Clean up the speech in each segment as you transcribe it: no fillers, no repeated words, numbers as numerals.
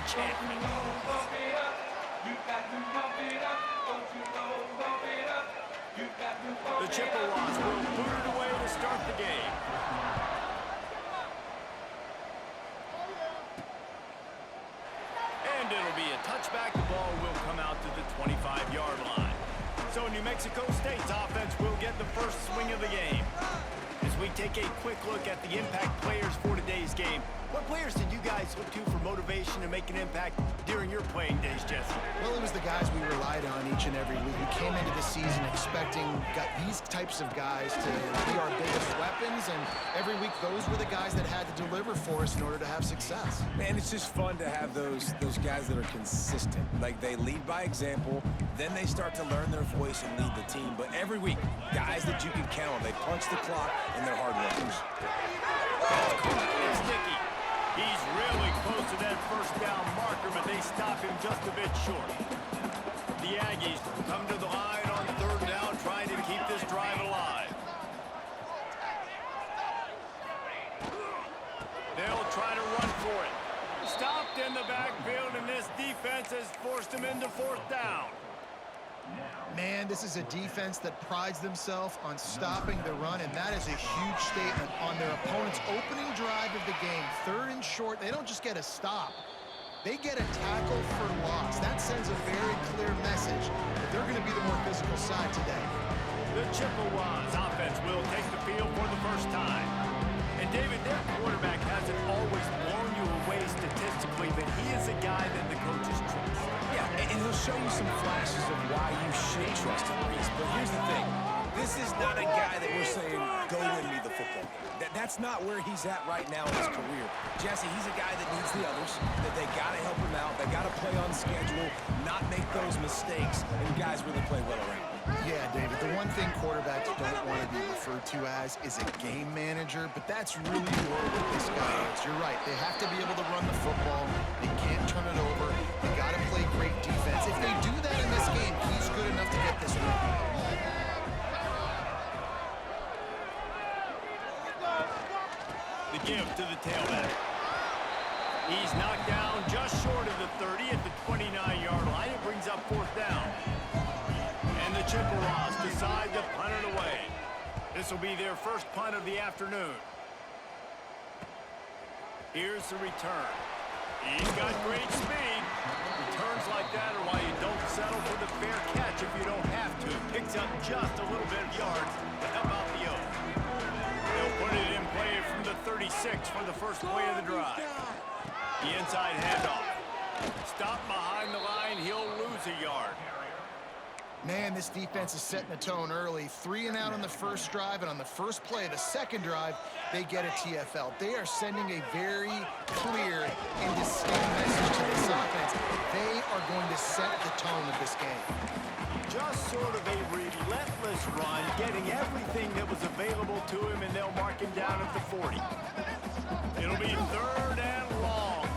enchantment. The Chippewas will put it away to start the game. And it'll be a touchback. The ball will come out to the 25-yard line. So New Mexico State's offense will get the first swing of the game. As we take a quick look at the impact players for today's game, what players did you guys look to for motivation to make an impact during your playing days, Jesse? Well, it was the guys we relied on each and every week. We came into the season expecting these types of guys to be our biggest weapons, and every week those were the guys that had to deliver for us in order to have success. Man, it's just fun to have those guys that are consistent. Like, they lead by example, then they start to learn their voice and lead the team. But every week, guys that you can count on, they punch the clock and they're hard workers. That's caught. It's Dickey. He's really close to that first down marker, but they stop him just a bit short. The Aggies come to the line on third down, trying to keep this drive alive. They'll try to run for it. Stopped in the backfield, and this defense has forced him into fourth down. Man, this is a defense that prides themselves on stopping the run, and that is a huge statement on their opponent's opening drive of the game. Third and short, they don't just get a stop. They get a tackle for loss. That sends a very clear message that they're going to be the more physical side today. The Chippewas offense will take the field for the first time. And David, their quarterback hasn't always blown you away statistically, but he is a guy that the coaches trust. Yeah, and he'll show you some flashes of why you should trust him, Reese. But here's the thing. This is not a guy that we're saying, go win me the football game. That's not where he's at right now in his career. Jesse, he's a guy that needs the others, that they got to help him out. They got to play on schedule, not make those mistakes, and guys really play well around him. Yeah, David, the one thing quarterbacks don't want to be referred to as is a game manager, but that's really more what this guy is. You're right. They have to be able to run the football. They can't turn it over. They got to play great defense. If they do that in this game, he's good enough to get this win. The give to the tailback. He's knocked down just short of the 30 at the 29-yard line. It brings up fourth down. And the Chippewas decide to punt it away. This will be their first punt of the afternoon. Here's the return. He's got great speed. Returns like that are why you don't settle for the fair catch if you don't have to. Picks up just a little bit of yards to help out the Oaks. They'll put it in play from the 36 for the first play of the drive. The inside handoff. Stop behind the line, he'll lose a yard. Man, this defense is setting the tone early. 3 and out on the first drive, and on the first play of the second drive, they get a TFL. They are sending a very clear and distinct message to this offense. They are going to set the tone of this game. Just sort of a relentless run, getting everything that was available to him, and they'll mark him down at the 40. It'll be third and long.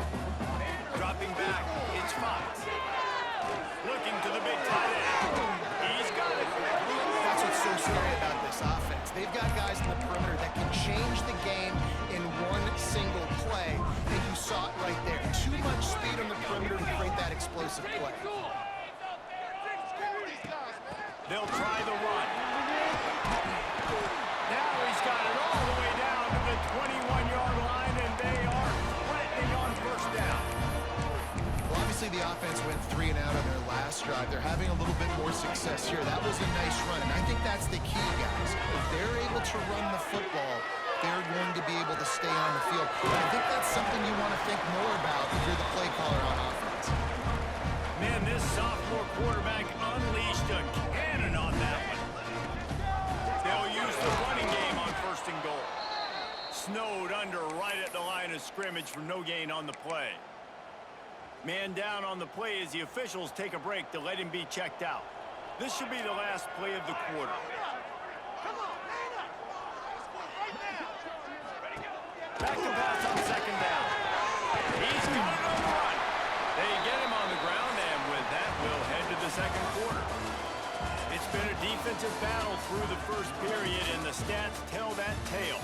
Dropping back, it's Fox. Looking to the big tight end. He's got it. That's what's so scary about this offense. They've got guys in the perimeter that can change the game in one single play, and you saw it right there. Too much speed on the perimeter to create that explosive play. They'll try the run. Now he's got it all the way down to the 21-yard line, and they are threatening on first down. Well, obviously the offense went 3 and out on their last drive. They're having a little bit more success here. That was a nice run, and I think that's the key, guys. If they're able to run the football, they're going to be able to stay on the field. And I think that's something you want to think more about if you're the play caller on offense. Man, this sophomore quarterback unleashed a cannon on that one. They'll use the running game on first and goal. Snowed under right at the line of scrimmage for no gain on the play. Man down on the play as the officials take a break to let him be checked out. This should be the last play of the quarter. Back to pass on second down. He's got it on the run. They get him on the ground, and with that, we'll head to the second quarter. It's been a defensive battle through the first period, and the stats tell that tale.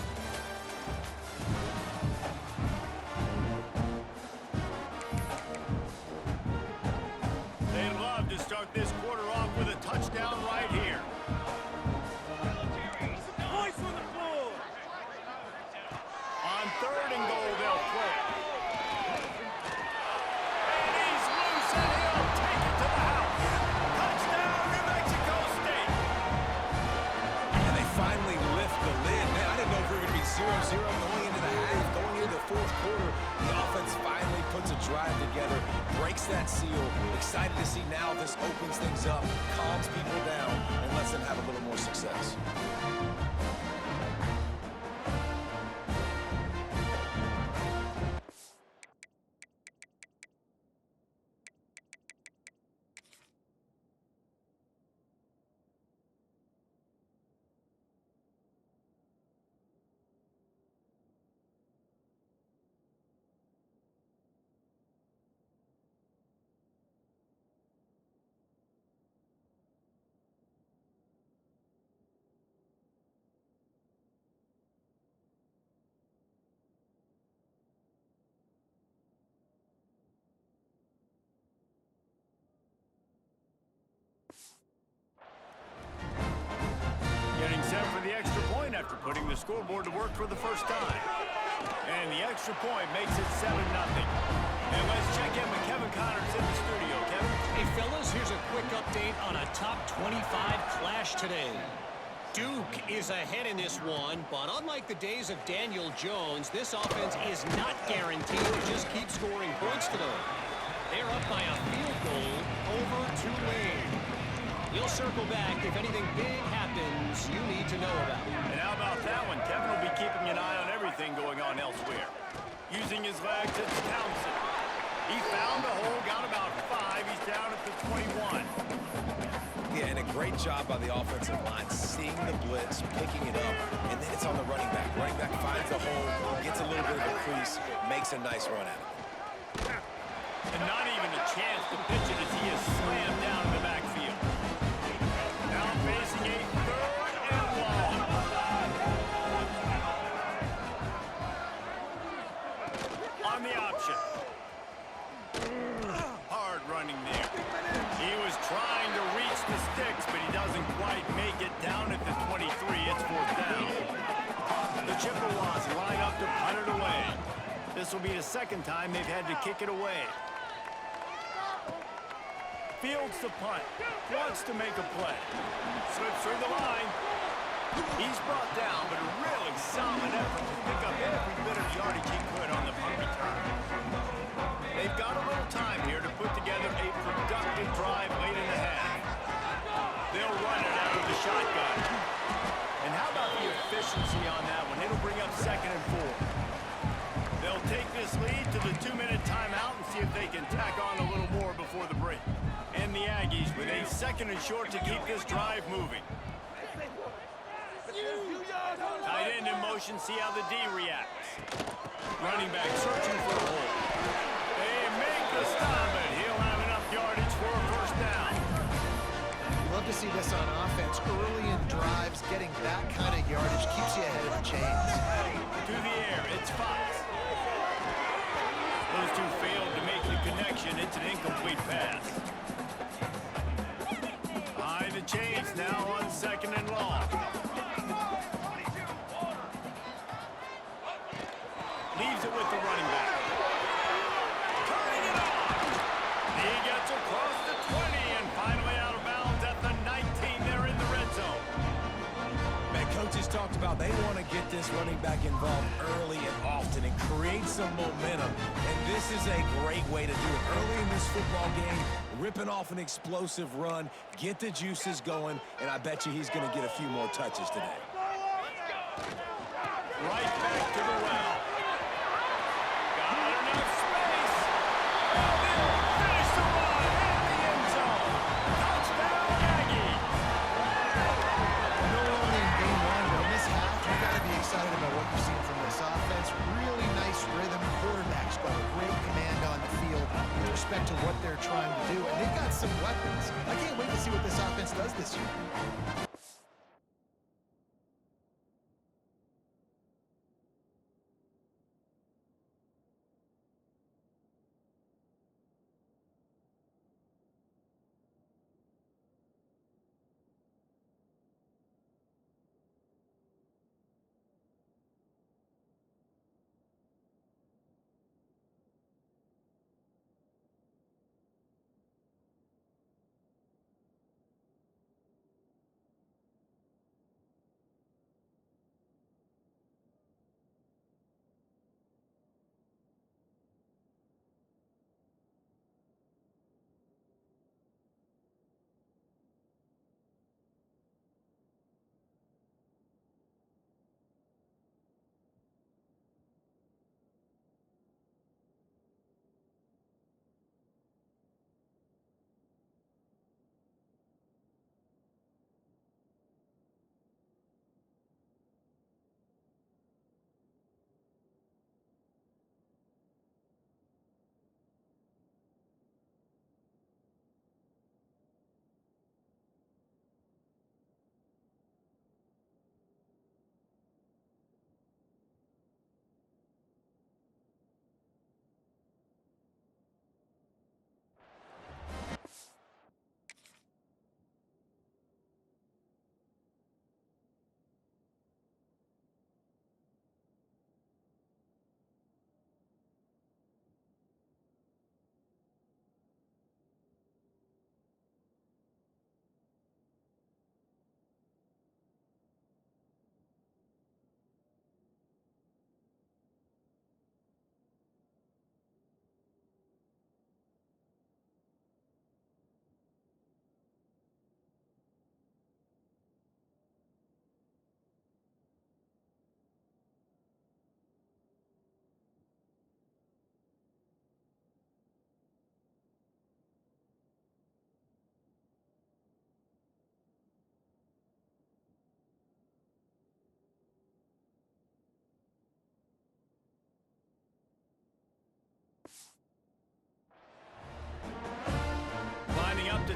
drive together, breaks that seal. Excited to see now this opens things up, calms people down, and lets them have a little more success. Getting set for the extra point after putting the scoreboard to work for the first time. And the extra point makes it 7-0. And let's check in with Kevin Connors in the studio. Kevin? Hey, fellas, here's a quick update on a top 25 clash today. Duke is ahead in this one, but unlike the days of Daniel Jones, this offense is not guaranteed to just keep scoring points today. They're up by a field goal over Tulane. We'll circle back if anything big happens you need to know about. And how about that one? Kevin will be keeping an eye on everything going on elsewhere. Using his legs, it's Townsend. He found a hole, got about 5. He's down at the 21. Yeah, and a great job by the offensive line, seeing the blitz, picking it up, and then it's on the running back. Running back finds the hole, gets a little bit of a crease, makes a nice run at it. And not even a chance to pitch it as he is slammed down in the backfield. Now facing a 3rd and long. On the option. Hard running there. He was trying to reach the sticks, but he doesn't quite make it down at the 23. It's 4th down. The Chippewas line up to punt it away. This will be the 2nd time they've had to kick it away. Fields the punt. Wants to make a play. Slips through the line. He's brought down, but a really solid effort to pick up every bit of yardage he could on the punt return. They've got a little time here to put together a productive drive late in the half. They'll run it out of the shotgun. And how about the efficiency on that one? It'll bring up 2nd and 4. They'll take this lead to the 2-minute timeout and see if they can tack on a little more before the break. And the Aggies with a 2nd and short to keep this drive moving. Tight end in motion, see how the D reacts. Running back searching for a hole. They make the stop, but he'll have enough yardage for a 1st down. You love to see this on offense. Early in drives, getting that kind of yardage keeps you ahead of the chains. To the air, it's Fox. Those two failed to make the connection. It's an incomplete pass. Behind the chains now on 2nd and long. Leaves it with the running back. Turning it on. He gets across the 20 and finally out of bounds at the 19. They're in the red zone. Man, coaches talked about they want to get this running back involved early and often and create some momentum. And this is a great way to do it. Early in this football game, ripping off an explosive run, get the juices going, and I bet you he's going to get a few more touches today. Right back to the well. Got enough space. And they'll finish the run in the end zone. Touchdown, Aggies. No only in game 1, but in this half, you got to be excited about what you've seen from this offense. Really nice rhythm. Quarterback's got great command on the field with respect to what they're trying to do. And they've got some weapons. I can't wait to see what this offense does this year.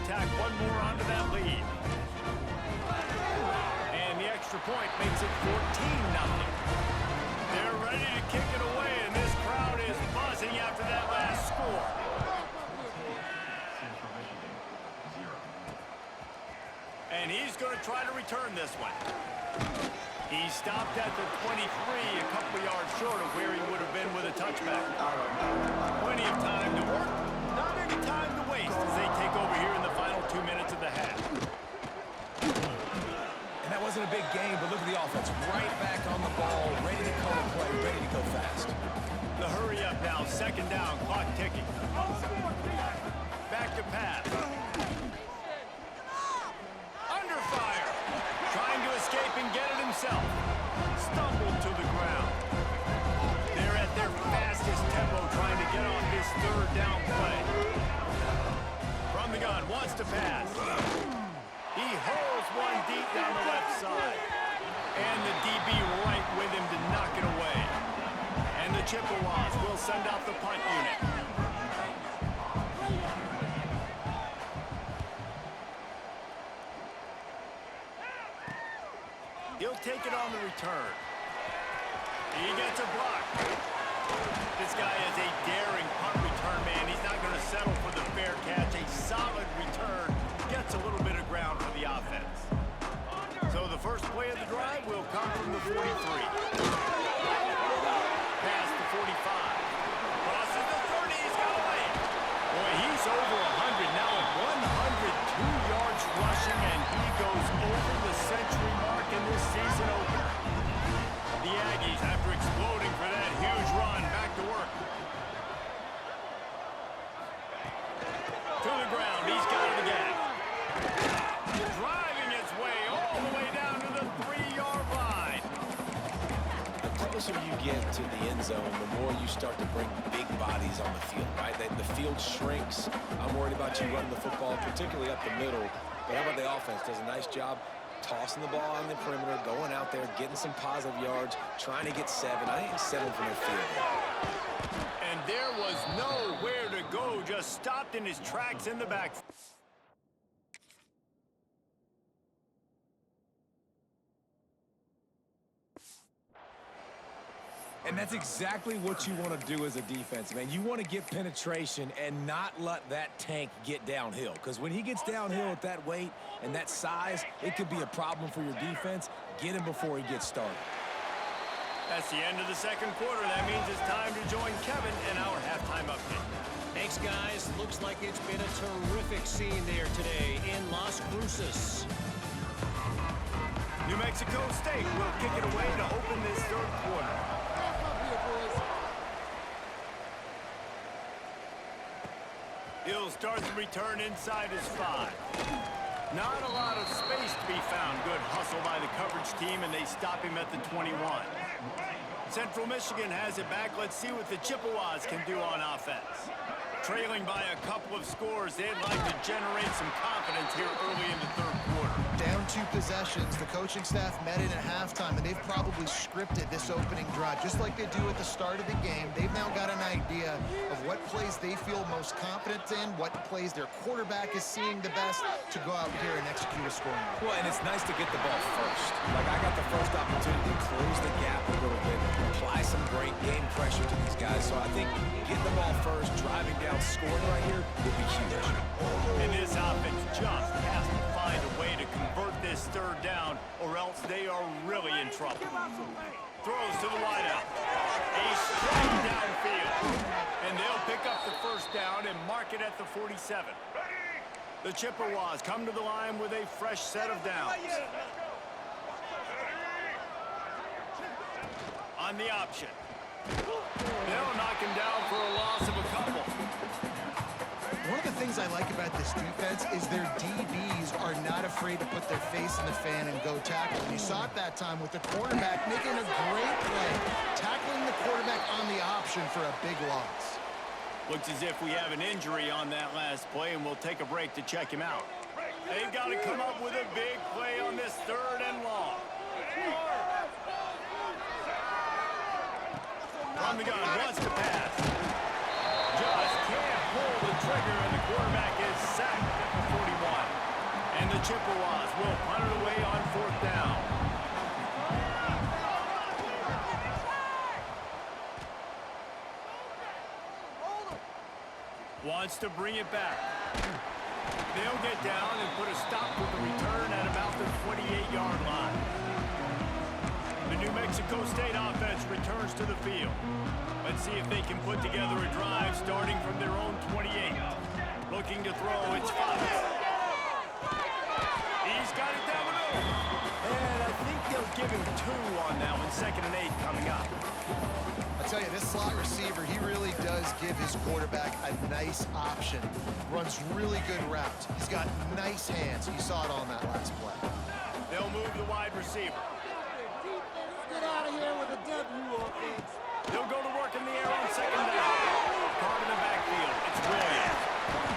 tack one more onto that lead. And the extra point makes it 14-0. They're ready to kick it away, and this crowd is buzzing after that last score. And he's going to try to return this one. He stopped at the 23, a couple of yards short of where he would have been with a touchback. Plenty of time to work, not any time to waste as they take over here in the final 2 minutes of the half. And that wasn't a big game, but look at the offense. Right back on the ball, ready to call a play, ready to go fast. The hurry up now, second down, clock ticking. Back to pass. Under fire. Trying to escape and get it himself. Stumbled to the ground. They're at their fastest tempo trying to get off this third down play. From the gun, wants to pass. He holds one deep down the left side. And the DB right with him to knock it away. And the Chippewas will send out the punt unit. He'll take it on the return. He gets a block. This guy is a daring punt return man. He's not going to settle for the fair catch. A solid return gets a little bit of ground for the offense. So the first play of the drive will come from the 43. Past the 45. Crosses the 30. He's got away. Boy, he's over 100 now at 102 yards rushing, and he goes over the century mark in this season opener. The Aggies, after exploding for that huge run, back to work. To the ground. He's got it again. Driving its way all the way down to the 3-yard line. The closer you get to the end zone, the more you start to bring big bodies on the field, right? The field shrinks. I'm worried about you running the football, particularly up the middle. But how about the offense? Does a nice job tossing the ball on the perimeter, going out there, getting some positive yards, trying to get 7. I think 7 from the field. And there was nowhere to go, just stopped in his tracks in the back. And that's exactly what you want to do as a defense, man. You want to get penetration and not let that tank get downhill. Because when he gets downhill at that weight and that size, it could be a problem for your defense. Get him before he gets started. That's the end of the second quarter. That means it's time to join Kevin in our halftime update. Thanks, guys. Looks like it's been a terrific scene there today in Las Cruces. New Mexico State will kick it away to open this third quarter. He'll start the return inside his 5. Not a lot of space to be found. Good hustle by the coverage team, and they stop him at the 21. Central Michigan has it back. Let's see what the Chippewas can do on offense. Trailing by a couple of scores, they'd like to generate some confidence here early in the third quarter. Down 2 possessions. The coaching staff met in at halftime, and they've probably scripted this opening drive. Just like they do at the start of the game, they've now got an idea of what plays they feel most confident in, what plays their quarterback is seeing the best to go out here and execute a scoring. Well, and it's nice to get the ball first. Like, I got the first opportunity to close the gap a little bit, apply some great game pressure to these guys. So I think getting the ball first, driving down, scoring right here will be huge. And this offense just has to find a way to convert this third down, or else they are really in trouble. Throws to the wideout. A strike downfield. And they'll pick up the first down and mark it at the 47. The Chippewas come to the line with a fresh set of downs. On the option. They'll knock him down for a loss of a couple. One of the things I like about this defense is their DBs are not afraid to put their face in the fan and go tackle. And you saw it that time with the quarterback making a great play, tackling the quarterback on the option for a big loss. Looks as if we have an injury on that last play, and we'll take a break to check him out. They've got to come up with a big play on this third and long. From the gun, wants to pass. Just can't pull the trigger, and the quarterback is sacked at the 41. And the Chippewas will punt it away on 4th down. Wants to bring it back. They'll get down and put a stop to the return at about the 28-yard line. The New Mexico State offense returns to the field. Let's see if they can put together a drive starting from their own 28. Looking to throw, it's Fox. He's got it down the middle. And I think they'll give him 2 on that one. 2nd and 8 coming up. I tell you, this slot receiver, he really does give his quarterback a nice option. Runs really good routes. He's got nice hands. You saw it on that last play. They'll move the wide receiver. Get out of here with a W, offense. They'll go to work in the air on 2nd down. Caught in the backfield. It's Williams.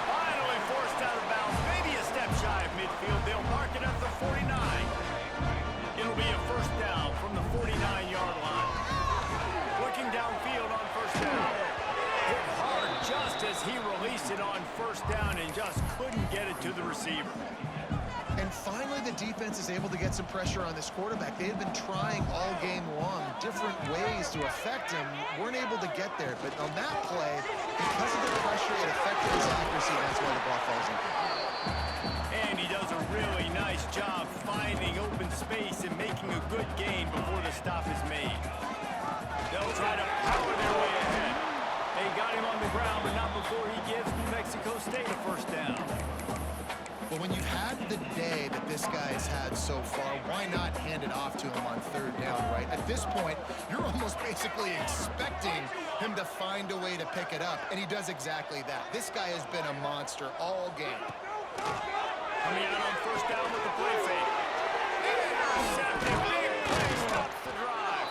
Finally forced out of bounds. Maybe a step shy of midfield. They'll mark it at the 49. It'll be a 1st down from the 49-yard line. Looking downfield on 1st down. Hit hard just as he released it on 1st down and just couldn't get it to the receiver. And finally, the defense is able to get some pressure on this quarterback. They had been trying all game long different ways to affect him. Weren't able to get there. But on that play, because of the pressure, it affected his accuracy. That's why the ball falls in. And he does a really nice job finding open space and making a good gain before the stop is made. They'll try to power their way ahead. They got him on the ground, but not before he gives New Mexico State a 1st down. But when you've had the day that this guy's had so far, why not hand it off to him on 3rd down, right? At this point, you're almost basically expecting him to find a way to pick it up, and he does exactly that. This guy has been a monster all game. Coming out on 1st down with the play fake. Intercepted. Big play stops the drive.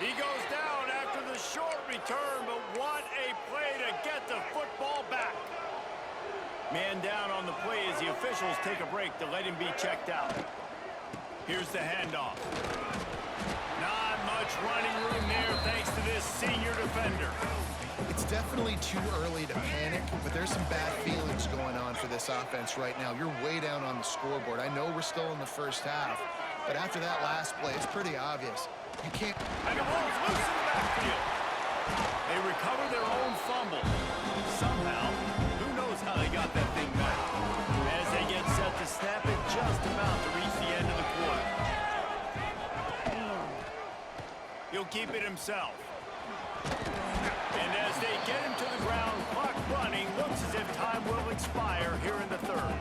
He goes down after the short return, but what a play to get the football back. Man down on the play as the officials take a break to let him be checked out. Here's the handoff. Not much running room there thanks to this senior defender. It's definitely too early to panic, but there's some bad feelings going on for this offense right now. You're way down on the scoreboard. I know we're still in the 1st half, but after that last play, it's pretty obvious. You can't... And the ball's loose in the backfield. They recover their own fumble. Somehow, who knows how they got that thing back. As they get set to snap it, just about to reach the end of the quarter. He'll keep it himself. And as they get him to the ground, clock running, looks as if time will expire here in the 3rd.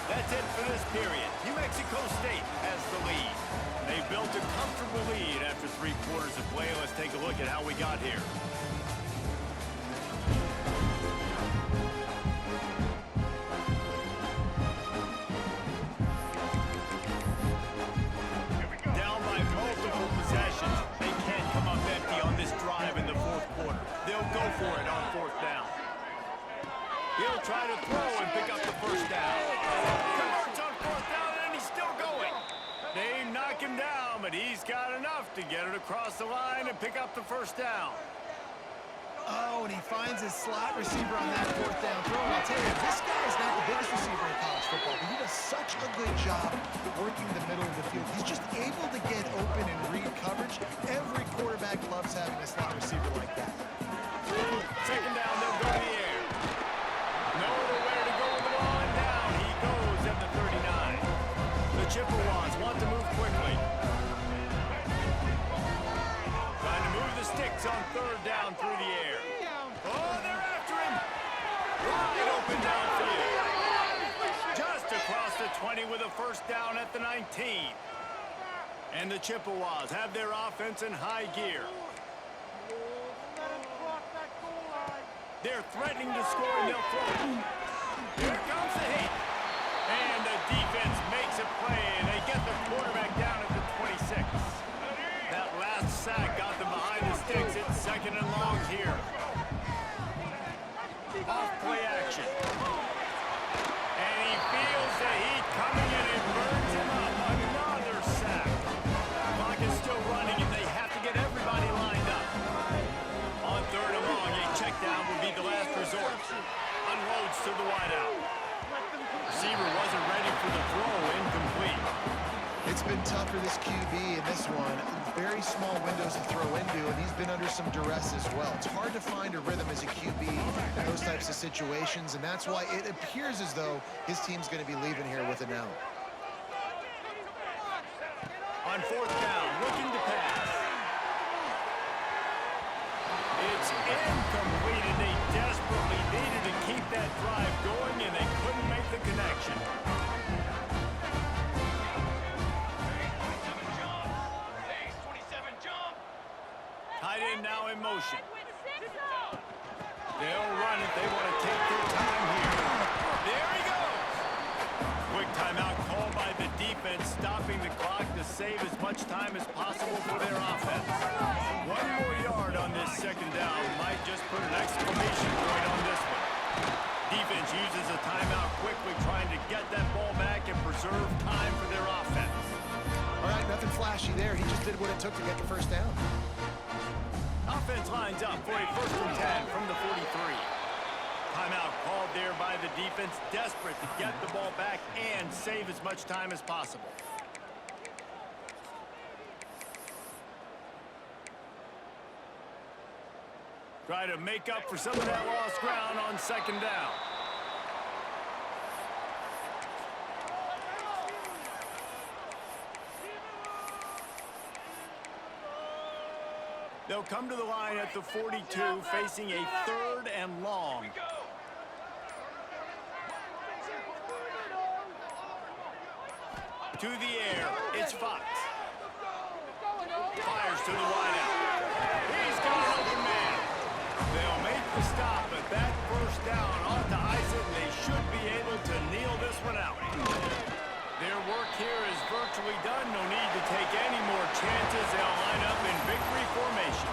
That's it for this period. New Mexico State has the lead. They've built a comfortable lead after 3 quarters of play. Let's take a look at how we got here. Down by multiple possessions. They can't come up empty on this drive in the 4th quarter. They'll go for it on 4th down. He'll try to throw and pick up the 1st down. Converts on 4th down, and he's still going. They knock him down, but he's got enough to get it across the line and pick up the 1st down. Oh, and he finds his slot receiver on that 4th down throw. I'll tell you, this guy is not the biggest receiver in college football, but he does such a good job working the middle of the field. He's just able to get open and read coverage. Every quarterback loves having a slot receiver like that. 2nd down, they'll go to the air. Nowhere to go with the ball, and down he goes at the 39. The Chippewas want to move quickly. Trying to move the sticks on 3rd down through the air. Oh, they're after him. Wide open downfield. Just across the 20 with a 1st down at the 19. And the Chippewas have their offense in high gear. They're threatening to score, and they'll throw. Here comes the hit. And the defense makes a play, and they get the quarterback down at the 26. That last sack got them behind the sticks. It's 2nd and long here. Off play action. And he feels the heat coming in and burns him up. Another sack. The clock is still running, and they have to get everybody lined up. small windows to throw into, and he's been under some duress as well. It's hard to find a rhythm as a QB in those types of situations, and that's why it appears as though his team's going to be leaving here with an L. On fourth down, looking to pass. It's incomplete, and they desperately needed to keep that drive going, and they couldn't make the connection. Tight end now in motion. They'll run it. They want to take their time here. There he goes. Quick timeout called by the defense, stopping the clock to save as much time as possible for their offense. One more yard on this second down might just put an exclamation point on this one. Defense uses a timeout quickly, trying to get that ball back and preserve time for their offense. All right, nothing flashy there. He just did what it took to get the first down. Offense lines up for a 1st and 10 from the 43. Timeout called there by the defense, desperate to get the ball back and save as much time as possible. Try to make up for some of that lost ground on second down. They'll come to the line at the 42, facing a 3rd and long. To the air, it's Fox. Fires to the wideout. He's got an open man. They'll make the stop, but that first down ought to ice it, and they should be able to kneel this one out. Their work here is virtually done. No need to take any more chances. They'll line up in victory formation.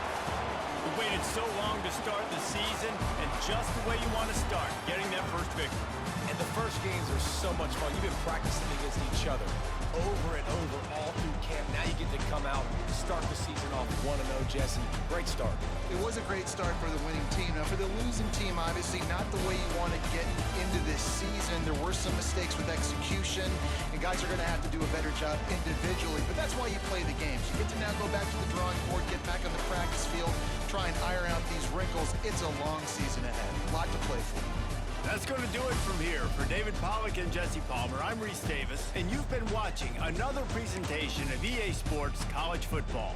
We waited so long to start the season, and just the way you want to start, getting that first victory. And the first games are so much fun. You've been practicing against each other over and over all through camp. Now you get to come out and start the season off 1-0, Jesse. Great start. It was a great start for the winning team. Now, for the losing team, obviously not the way you want to get into this season. There were some mistakes with execution, and guys are going to have to do a better job individually. But that's why you play the games. You get to now go back to the drawing board, get back on the practice field, try and iron out these wrinkles. It's a long season ahead. A lot to play for. That's going to do it from here. For David Pollack and Jesse Palmer, I'm Reese Davis, and you've been watching another presentation of EA Sports College Football.